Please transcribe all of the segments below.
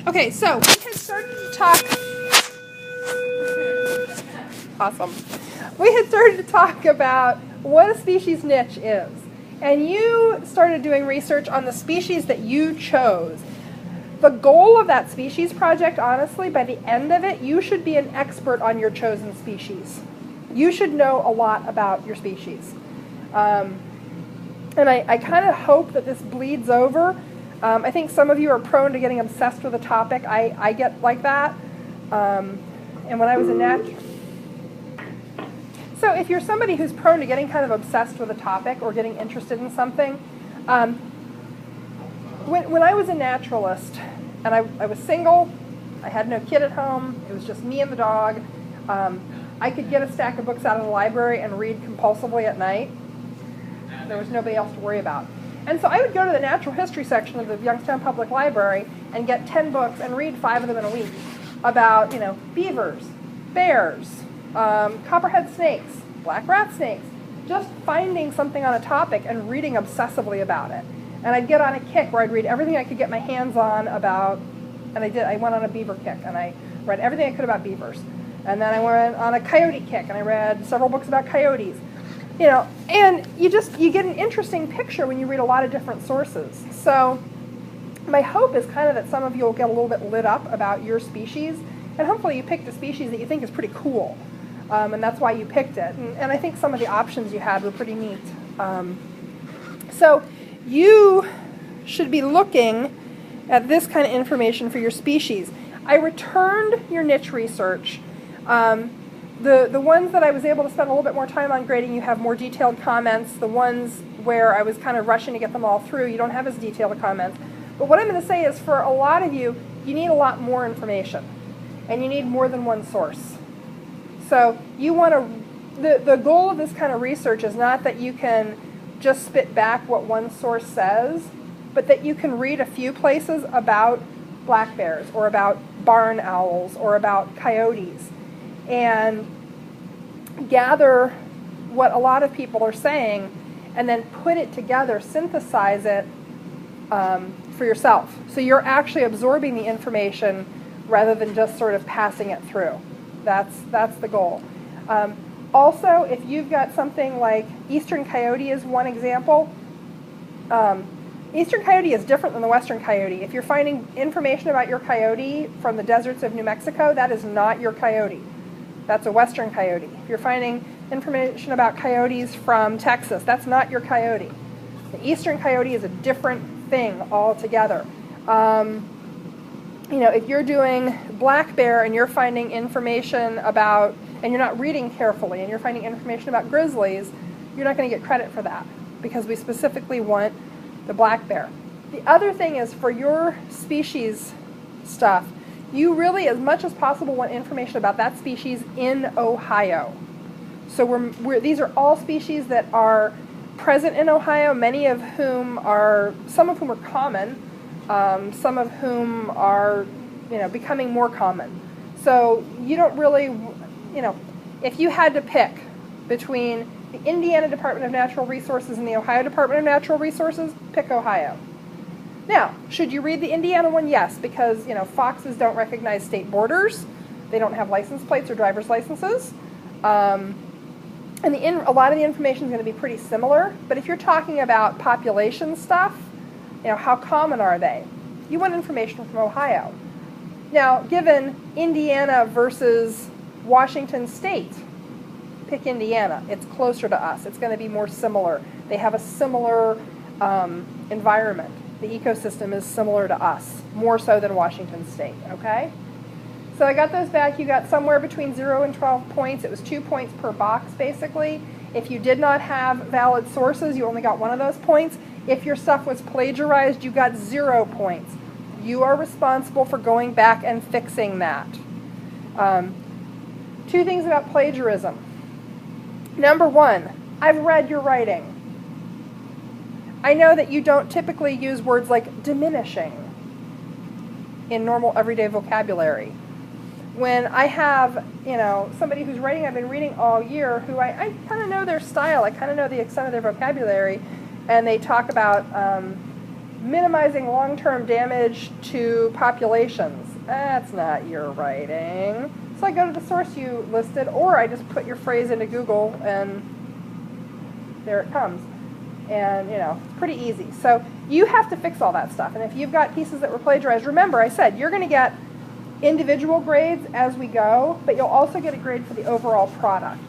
Okay, so we had started to talk. Awesome. We had started to talk about what a species niche is. And you started doing research on the species that you chose. The goal of that species project, honestly, by the end of it, you should be an expert on your chosen species. You should know a lot about your species. And I kind of hope that this bleeds over. I think some of you are prone to getting obsessed with a topic. I get like that. And when I was in So if you're somebody who's prone to getting kind of obsessed with a topic or getting interested in something, when I was a naturalist and I was single, I had no kid at home, it was just me and the dog, I could get a stack of books out of the library and read compulsively at night. There was nobody else to worry about. And so I would go to the natural history section of the Youngstown Public Library and get 10 books and read 5 of them in a week about, beavers, bears, copperhead snakes, black rat snakes, just finding something on a topic and reading obsessively about it. And I'd get on a kick where I'd read everything I could get my hands on about, and I went on a beaver kick, and I read everything I could about beavers. And then I went on a coyote kick, and I read several books about coyotes. And you get an interesting picture when you read a lot of different sources. So my hope is kind of that some of you will get a little bit lit up about your species, and hopefully you picked a species that you think is pretty cool. And that's why you picked it. And I think some of the options you had were pretty neat. So you should be looking at this kind of information for your species. I returned your niche research. The ones that I was able to spend a little bit more time on grading, you have more detailed comments. The ones where I was kind of rushing to get them all through, you don't have as detailed comments. But what I'm going to say is for a lot of you, you need a lot more information. And you need more than one source. So you want to, the goal of this kind of research is not that you can just spit back what one source says, but that you can read a few places about black bears or about barn owls or about coyotes and gather what a lot of people are saying and then put it together, synthesize it for yourself. So you're actually absorbing the information rather than just sort of passing it through. That's the goal. Also, if you've got something like eastern coyote is one example. Eastern coyote is different than the western coyote. If you're finding information about your coyote from the deserts of New Mexico, that is not your coyote. That's a western coyote. If you're finding information about coyotes from Texas, that's not your coyote. The eastern coyote is a different thing altogether. If you're doing black bear and you're finding information about, and you're not reading carefully, and you're finding information about grizzlies, you're not going to get credit for that because we specifically want the black bear. The other thing is for your species stuff, you really, as much as possible, want information about that species in Ohio. So these are all species that are present in Ohio, some of whom are common, some of whom are, becoming more common. So you don't really, if you had to pick between the Indiana Department of Natural Resources and the Ohio Department of Natural Resources, pick Ohio. Now, should you read the Indiana one? Yes, because, foxes don't recognize state borders. They don't have license plates or driver's licenses. And a lot of the information is going to be pretty similar. But if you're talking about population stuff, how common are they? You want information from Ohio. Now, given Indiana versus Washington State, pick Indiana. It's closer to us. It's going to be more similar. They have a similar environment. The ecosystem is similar to us, more so than Washington State, okay? So I got those back. You got somewhere between 0 and 12 points. It was 2 points per box, basically. If you did not have valid sources, you only got 1 of those points. If your stuff was plagiarized, you got 0 points. You are responsible for going back and fixing that. 2 things about plagiarism. Number 1, I've read your writing. I know that you don't typically use words like diminishing in normal everyday vocabulary. When I have, somebody who's writing, I've been reading all year, who I kind of know their style, I kind of know the extent of their vocabulary, and they talk about minimizing long-term damage to populations. That's not your writing. So I go to the source you listed, or I just put your phrase into Google, and there it comes. And, you know, it's pretty easy. So you have to fix all that stuff. And if you've got pieces that were plagiarized, remember I said you're going to get individual grades as we go, but you'll also get a grade for the overall product.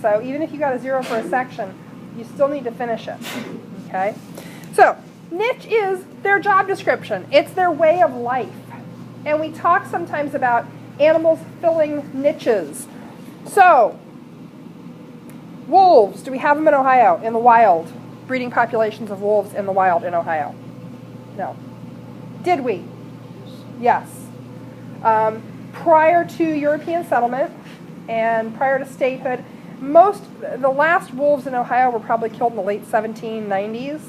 So even if you got a 0 for a section, you still need to finish it. Okay? So niche is their job description. It's their way of life. And we talk sometimes about animals filling niches. So, wolves, do we have them in Ohio, in the wild? Breeding populations of wolves in the wild in Ohio? No. Did we? Yes. Prior to European settlement and prior to statehood, the last wolves in Ohio were probably killed in the late 1790s.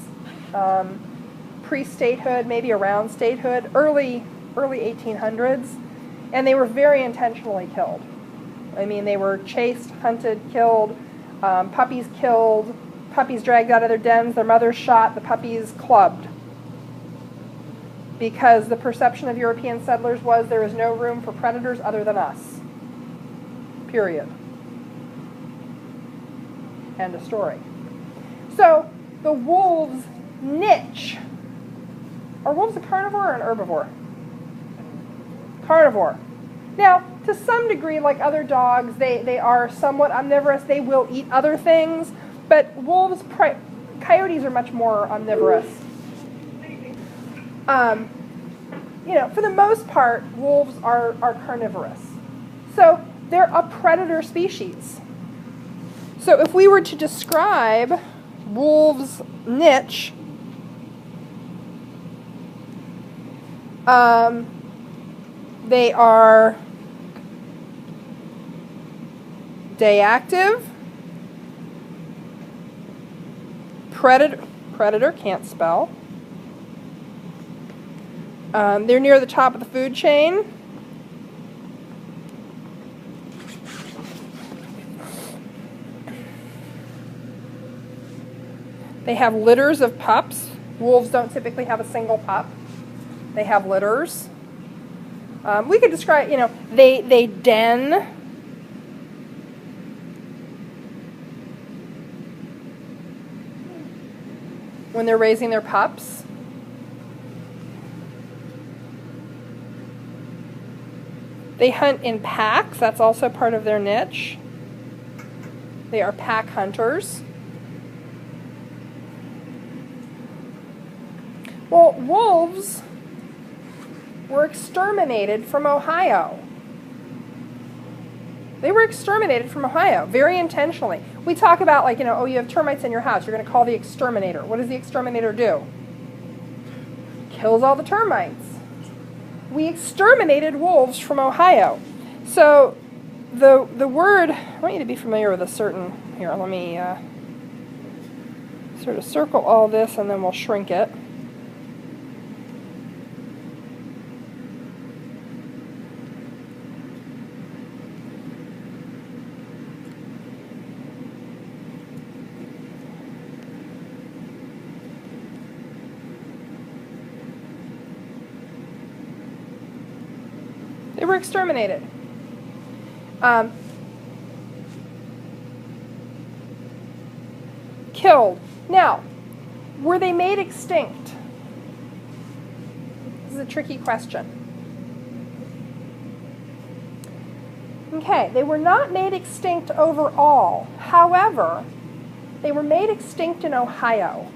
Pre-statehood, maybe around statehood, early 1800s, and they were very intentionally killed. I mean, they were chased, hunted, killed, puppies killed, puppies dragged out of their dens, their mothers shot, the puppies clubbed. Because the perception of European settlers was there is no room for predators other than us. Period. End of story. So, the wolves' niche. Are wolves a carnivore or an herbivore? Carnivore. Now, to some degree, like other dogs, they are somewhat omnivorous. They will eat other things, but wolves, coyotes are much more omnivorous. You know, for the most part, wolves are carnivorous. So they're a predator species. So if we were to describe wolves' niche, they are day active, predator, can't spell. They're near the top of the food chain. They have litters of pups. Wolves don't typically have a single pup. They have litters. We could describe, you know, they den. When they're raising their pups. They hunt in packs. That's also part of their niche. They are pack hunters. Well, wolves were exterminated from Ohio. They were exterminated from Ohio, very intentionally. We talk about, like, you know, oh, you have termites in your house. You're going to call the exterminator. What does the exterminator do? Kills all the termites. We exterminated wolves from Ohio. So the word, I want you to be familiar with a certain, here, let me sort of circle all this and then we'll shrink it. They were exterminated. Killed. Now, were they made extinct? This is a tricky question. Okay, they were not made extinct overall. However, they were made extinct in Ohio.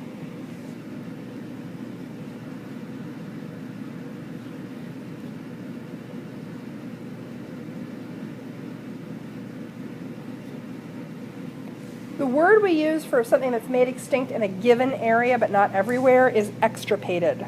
The word we use for something that's made extinct in a given area but not everywhere is extirpated.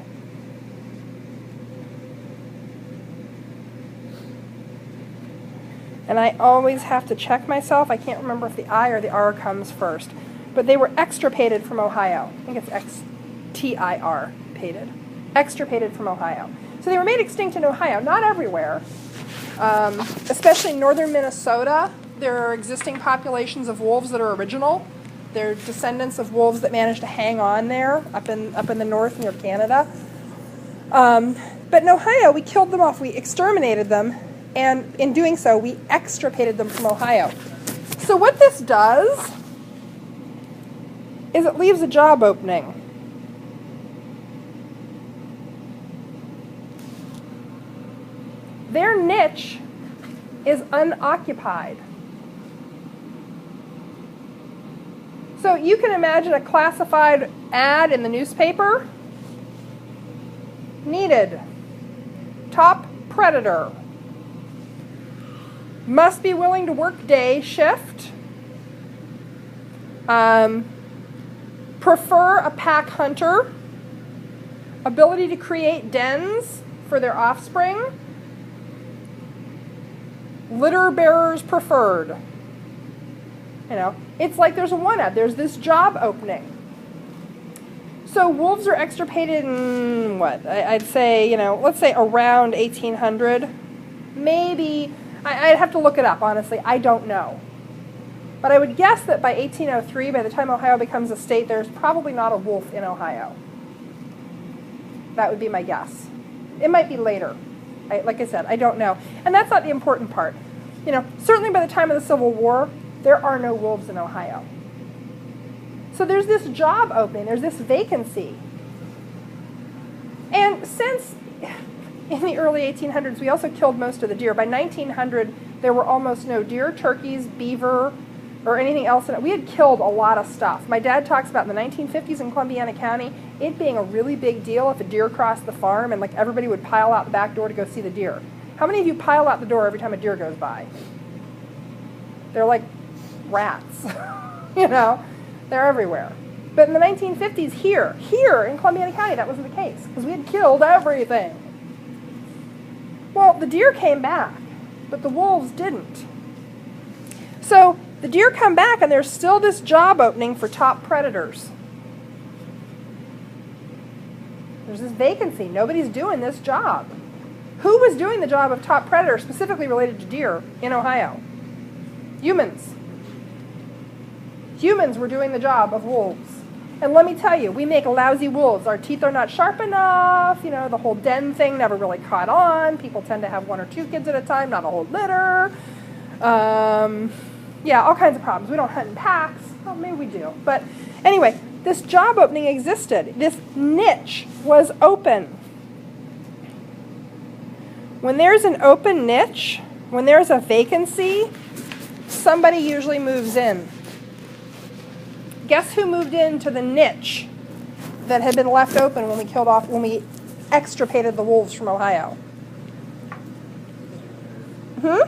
And I always have to check myself. I can't remember if the I or the R comes first. But they were extirpated from Ohio. I think it's X-T-I-R, pated. Extirpated from Ohio. So they were made extinct in Ohio, not everywhere. Especially in northern Minnesota. There are existing populations of wolves that are original. They're descendants of wolves that managed to hang on there up in the north near Canada. But in Ohio, we killed them off. We exterminated them. And in doing so, we extirpated them from Ohio. So what this does is it leaves a job opening. Their niche is unoccupied. So you can imagine a classified ad in the newspaper. Needed. Top predator. Must be willing to work day shift. Prefer a pack hunter. Ability to create dens for their offspring. Litter bearers preferred. You know, it's like there's a one ad. There's this job opening. So wolves are extirpated in what? I'd say, you know, let's say around 1800. Maybe, I'd have to look it up, honestly. I don't know. But I would guess that by 1803, by the time Ohio becomes a state, there's probably not a wolf in Ohio. That would be my guess. It might be later. Like I said, I don't know. And that's not the important part. You know, certainly by the time of the Civil War, there are no wolves in Ohio. So there's this job opening, there's this vacancy. And since in the early 1800s, we also killed most of the deer. By 1900, there were almost no deer, turkeys, beaver, or anything else in it. We had killed a lot of stuff. My dad talks about in the 1950s in Columbiana County, it being a really big deal if a deer crossed the farm and like everybody would pile out the back door to go see the deer. How many of you pile out the door every time a deer goes by? They're like rats, you know, they're everywhere. But in the 1950s here in Columbiana County, that wasn't the case because we had killed everything. Well, the deer came back, but the wolves didn't. So the deer come back and there's still this job opening for top predators. There's this vacancy. Nobody's doing this job. Who was doing the job of top predator specifically related to deer in Ohio? Humans. Humans were doing the job of wolves. And let me tell you, we make lousy wolves. Our teeth are not sharp enough. You know, the whole den thing never really caught on. People tend to have 1 or 2 kids at a time, not a whole litter. Yeah, all kinds of problems. We don't hunt in packs. Well, maybe we do. But anyway, this job opening existed. This niche was open. When there's an open niche, when there's a vacancy, somebody usually moves in. Guess who moved into the niche that had been left open when we extirpated the wolves from Ohio? Who?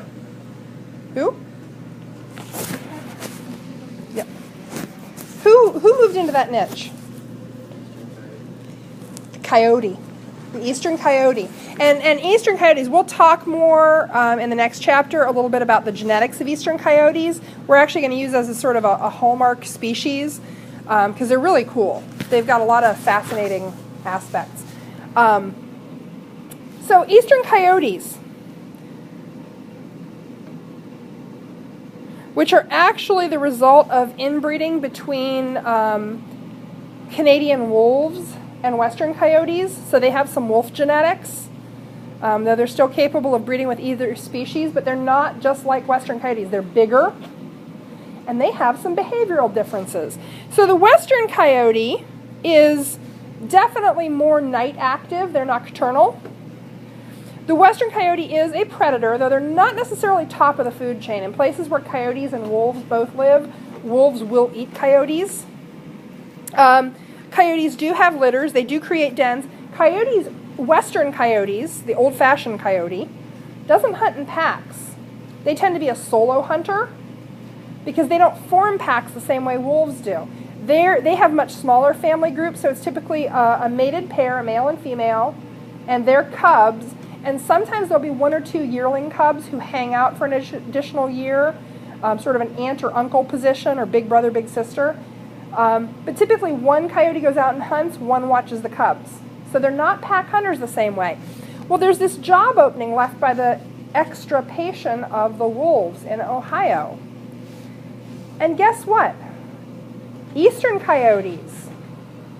Yep. Who moved into that niche? The coyote. The eastern coyote. And eastern coyotes, we'll talk more in the next chapter a little bit about the genetics of eastern coyotes. We're actually going to use as a sort of a hallmark species because they're really cool. They've got a lot of fascinating aspects. So eastern coyotes, which are actually the result of inbreeding between Canadian wolves and western coyotes, so they have some wolf genetics. Though they're still capable of breeding with either species, but they're not just like western coyotes. They're bigger, and they have some behavioral differences. So the western coyote is definitely more night active. They're nocturnal. The western coyote is a predator, though they're not necessarily top of the food chain. In places where coyotes and wolves both live, wolves will eat coyotes. Coyotes do have litters. They do create dens. Coyotes, western coyotes, the old-fashioned coyote, doesn't hunt in packs. They tend to be a solo hunter because they don't form packs the same way wolves do. They have much smaller family groups, so it's typically a mated pair, a male and female, and their cubs. And sometimes there'll be 1 or 2 yearling cubs who hang out for an additional year, sort of an aunt or uncle position, or big brother, big sister. But typically one coyote goes out and hunts, one watches the cubs. So they're not pack hunters the same way. Well, there's this job opening left by the extirpation of the wolves in Ohio. And guess what? Eastern coyotes,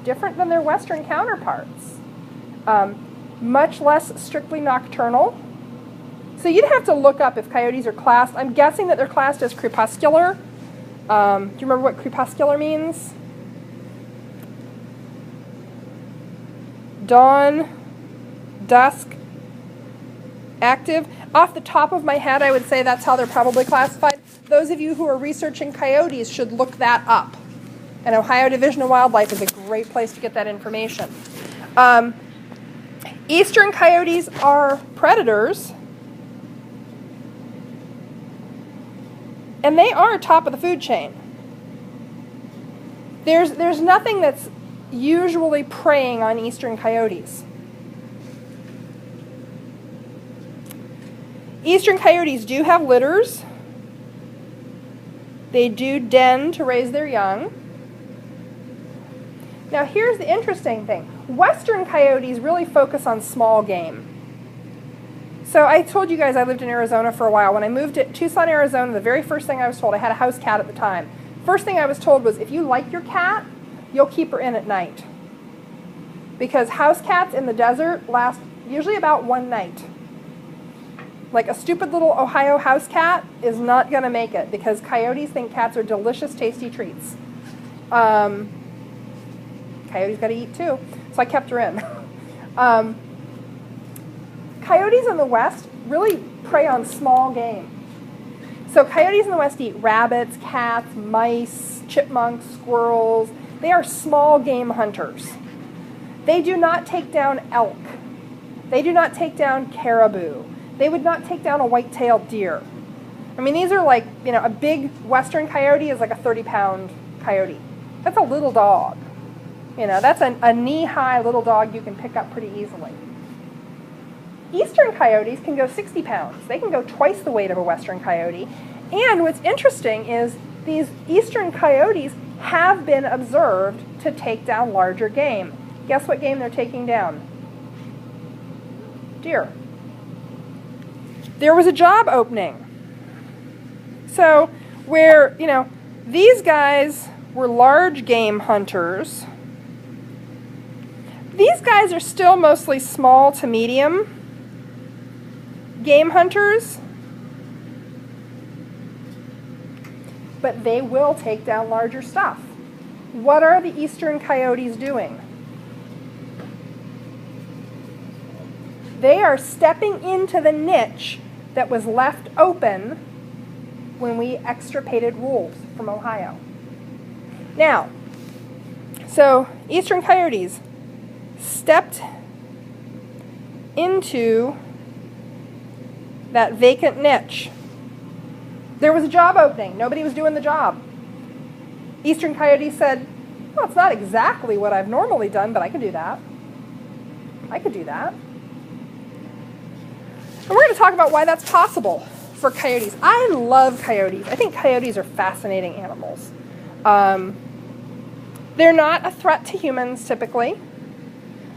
different than their western counterparts. much less strictly nocturnal. So you'd have to look up if coyotes are classed. I'm guessing that they're classed as crepuscular. Do you remember what crepuscular means? Dawn, dusk, active. Off the top of my head, I would say that's how they're probably classified. Those of you who are researching coyotes should look that up. And Ohio Division of Wildlife is a great place to get that information. Eastern coyotes are predators, and they are top of the food chain. There's nothing that's usually preying on eastern coyotes. Eastern coyotes do have litters. They do den to raise their young. Now here's the interesting thing. Western coyotes really focus on small game. So I told you guys I lived in Arizona for a while. When I moved to Tucson, Arizona, the very first thing I was told, I had a house cat at the time. First thing I was told was, if you like your cat, you'll keep her in at night. Because house cats in the desert last usually about one night. Like a stupid little Ohio house cat is not going to make it because coyotes think cats are delicious, tasty treats. Coyotes got to eat too, so I kept her in. Coyotes in the West really prey on small game. So coyotes in the West eat rabbits, cats, mice, chipmunks, squirrels. They are small game hunters. They do not take down elk. They do not take down caribou. They would not take down a white-tailed deer. I mean, these are like, a big western coyote is like a 30-pound coyote. That's a little dog. That's a knee-high little dog you can pick up pretty easily. Eastern coyotes can go 60 pounds. They can go twice the weight of a western coyote. And what's interesting is these eastern coyotes have been observed to take down larger game. Guess what game they're taking down? Deer. There was a job opening. So where, these guys were large game hunters, these guys are still mostly small to medium game hunters, but they will take down larger stuff. What are the eastern coyotes doing? They are stepping into the niche that was left open when we extirpated wolves from Ohio. Now, so eastern coyotes stepped into that vacant niche. There was a job opening. Nobody was doing the job. Eastern coyotes said, well, it's not exactly what I've normally done, but I can do that. I could do that. And we're going to talk about why that's possible for coyotes. I love coyotes. I think coyotes are fascinating animals. They're not a threat to humans typically.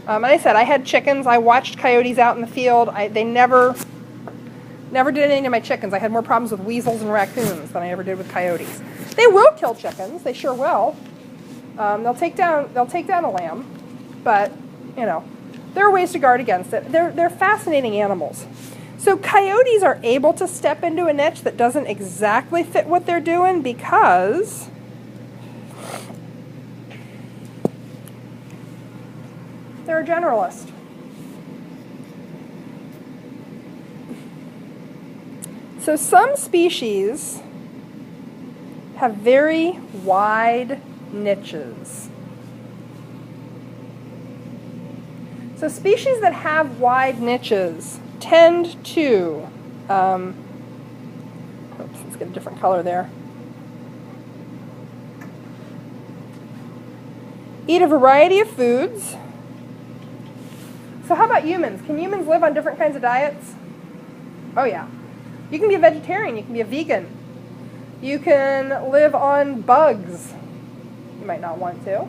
And I said, I had chickens. I watched coyotes out in the field. They never did anything to my chickens. I had more problems with weasels and raccoons than I ever did with coyotes. They will kill chickens. They sure will. They'll take down a lamb, but there are ways to guard against it. They're fascinating animals. So coyotes are able to step into a niche that doesn't exactly fit what they're doing because they're a generalist. So some species have very wide niches. So species that have wide niches tend to, let's get a different color there, eat a variety of foods. So how about humans? Can humans live on different kinds of diets? Oh yeah. You can be a vegetarian, you can be a vegan. You can live on bugs. You might not want to.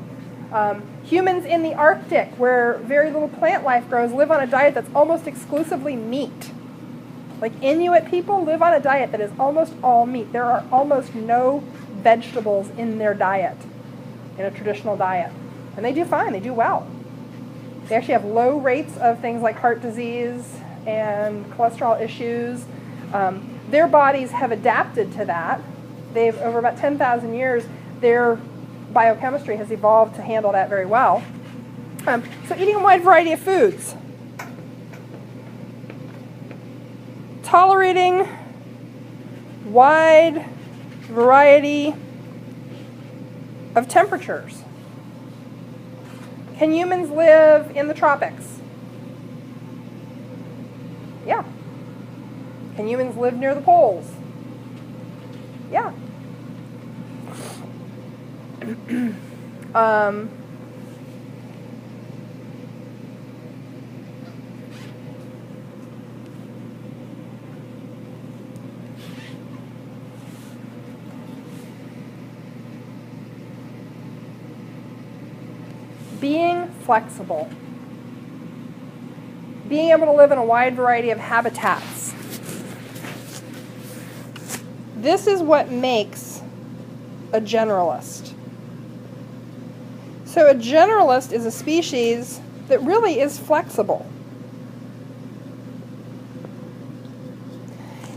Humans in the Arctic, where very little plant life grows, live on a diet that's almost exclusively meat. Like Inuit people live on a diet that is almost all meat. There are almost no vegetables in their diet, in a traditional diet. And they do fine, they do well. They actually have low rates of things like heart disease and cholesterol issues. Their bodies have adapted to that. They've, over about 10,000 years, their biochemistry has evolved to handle that very well. So eating a wide variety of foods. Tolerating wide variety of temperatures. Can humans live in the tropics? Yeah. Can humans live near the poles? Yeah. Being flexible. Being able to live in a wide variety of habitats. This is what makes a generalist. So a generalist is a species that really is flexible.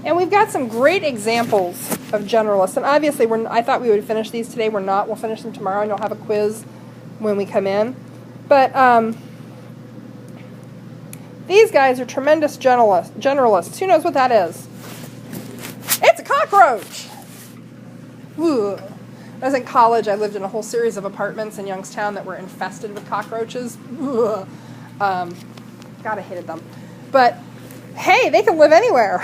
And we've got some great examples of generalists. And obviously, I thought we would finish these today. We're not. We'll finish them tomorrow, and you'll have a quiz when we come in. But these guys are tremendous generalists. Who knows what that is? It's a cockroach! Ooh. When I was in college, I lived in a whole series of apartments in Youngstown that were infested with cockroaches. God, I hated them. But hey, they can live anywhere.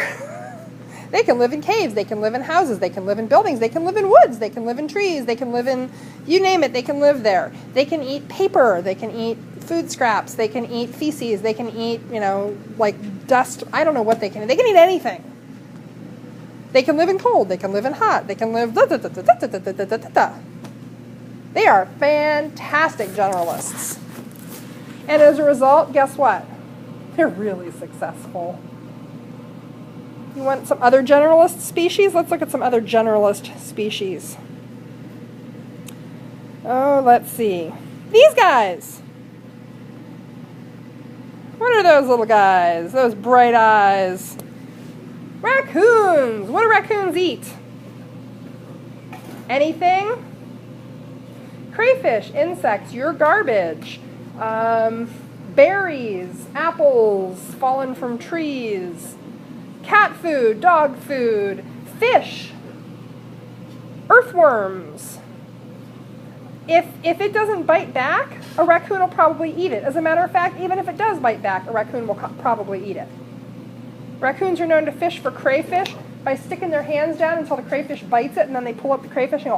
They can live in caves, they can live in houses, they can live in buildings, they can live in woods, they can live in trees, they can live in, you name it, they can live there. They can eat paper, they can eat food scraps, they can eat feces, they can eat, like dust, I don't know what they can eat. They can eat anything. They can live in cold, they can live in hot, they can live They are fantastic generalists. And as a result, guess what? They're really successful. You want some other generalist species? Let's look at some other generalist species. Oh, let's see. These guys. What are those little guys? Those bright eyes. Raccoons. What do raccoons eat? Anything? Crayfish, insects, your garbage. Berries, apples fallen from trees. Cat food, dog food, fish, earthworms. If it doesn't bite back, a raccoon will probably eat it. As a matter of fact, even if it does bite back, a raccoon will probably eat it. Raccoons are known to fish for crayfish by sticking their hands down until the crayfish bites it, and then they pull up the crayfish and go,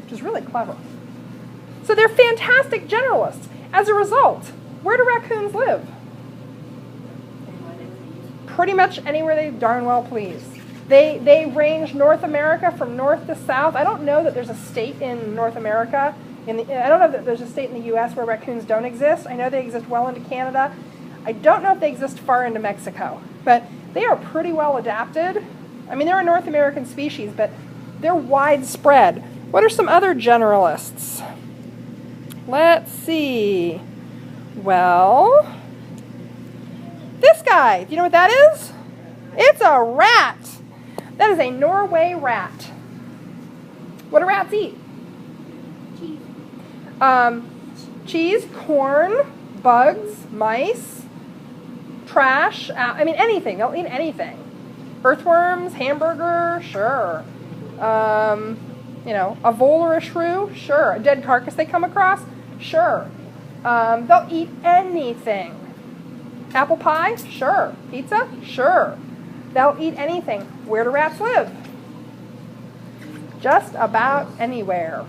which is really clever. So they're fantastic generalists. As a result, where do raccoons live? Pretty much anywhere they darn well please. They range North America from north to south. I don't know that there's a state in North America. I don't know that there's a state in the U.S. where raccoons don't exist. I know they exist well into Canada. I don't know if they exist far into Mexico. But they are pretty well adapted. I mean, they're a North American species, but they're widespread. What are some other generalists? Let's see. Well, this guy, do you know what that is? It's a rat. That is a Norway rat. What do rats eat? Cheese, corn, bugs, mice, trash. I mean, anything. They'll eat anything. Earthworms, hamburger, sure. A vole or a shrew, sure. A dead carcass they come across, sure. They'll eat anything. Apple pie? Sure. Pizza? Sure. They'll eat anything. Where do rats live? Just about anywhere.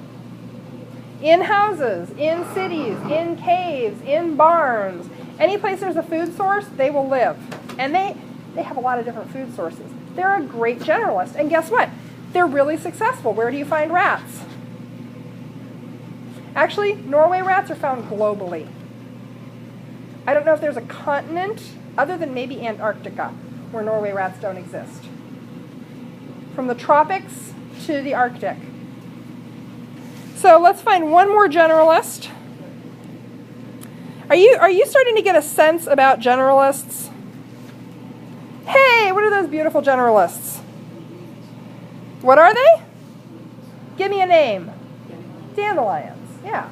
In houses, in cities, in caves, in barns. Any place there's a food source, they will live. And they have a lot of different food sources. They're a great generalist. And guess what? They're really successful. Where do you find rats? Actually, Norway rats are found globally. I don't know if there's a continent, other than maybe Antarctica, where Norway rats don't exist. From the tropics to the Arctic. So let's find one more generalist. Are you starting to get a sense about generalists? Hey, what are those beautiful generalists? What are they? Give me a name. Dandelions. Yeah,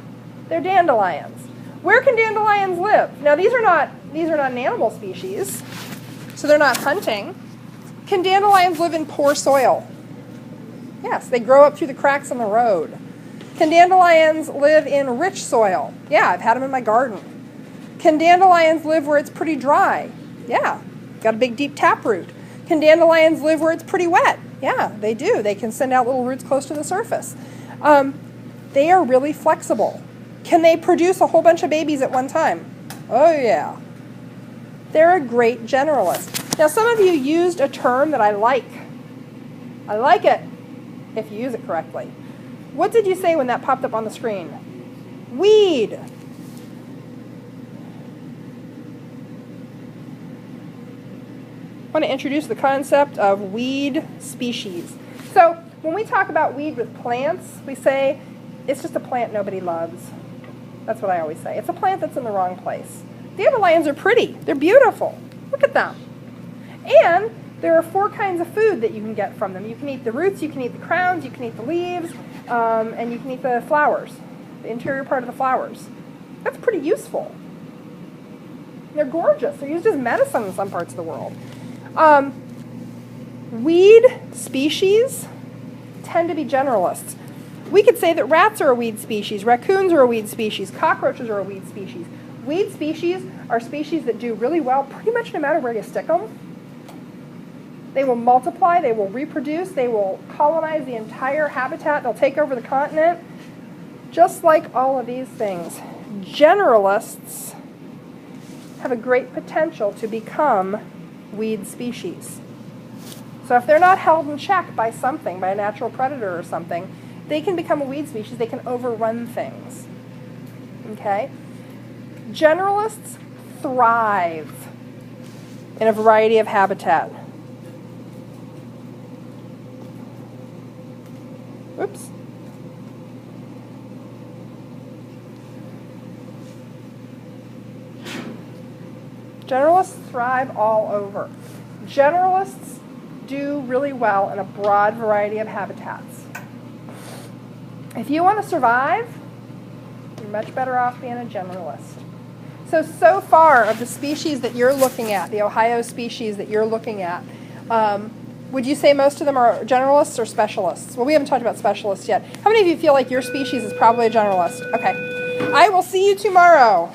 they're dandelions. Where can dandelions live? Now these are not an animal species, so they're not hunting. Can dandelions live in poor soil? Yes, they grow up through the cracks in the road. Can dandelions live in rich soil? Yeah, I've had them in my garden. Can dandelions live where it's pretty dry? Yeah, got a big deep taproot. Can dandelions live where it's pretty wet? Yeah, they do. They can send out little roots close to the surface. They are really flexible. Can they produce a whole bunch of babies at one time? Oh yeah. They're a great generalist. Now some of you used a term that I like. I like it if you use it correctly. What did you say when that popped up on the screen? Weed. I want to introduce the concept of weed species. So when we talk about weed with plants, we say it's just a plant nobody loves. That's what I always say. It's a plant that's in the wrong place. Dandelions are pretty. They're beautiful. Look at them. And there are 4 kinds of food that you can get from them. You can eat the roots, you can eat the crowns, you can eat the leaves, and you can eat the flowers, the interior part of the flowers. That's pretty useful. They're gorgeous. They're used as medicine in some parts of the world. Weed species tend to be generalists. We could say that rats are a weed species, raccoons are a weed species, cockroaches are a weed species. Weed species are species that do really well pretty much no matter where you stick them. They will multiply, they will reproduce, they will colonize the entire habitat, they'll take over the continent, just like all of these things. Generalists have a great potential to become weed species. So if they're not held in check by something, by a natural predator or something, they can become a weed species. They can overrun things. Okay? Generalists thrive in a variety of habitat. Oops. Generalists thrive all over. Generalists do really well in a broad variety of habitats. If you want to survive, you're much better off being a generalist. So far of the species that you're looking at, the Ohio species that you're looking at, would you say most of them are generalists or specialists? Well, we haven't talked about specialists yet. How many of you feel like your species is probably a generalist? Okay. I will see you tomorrow.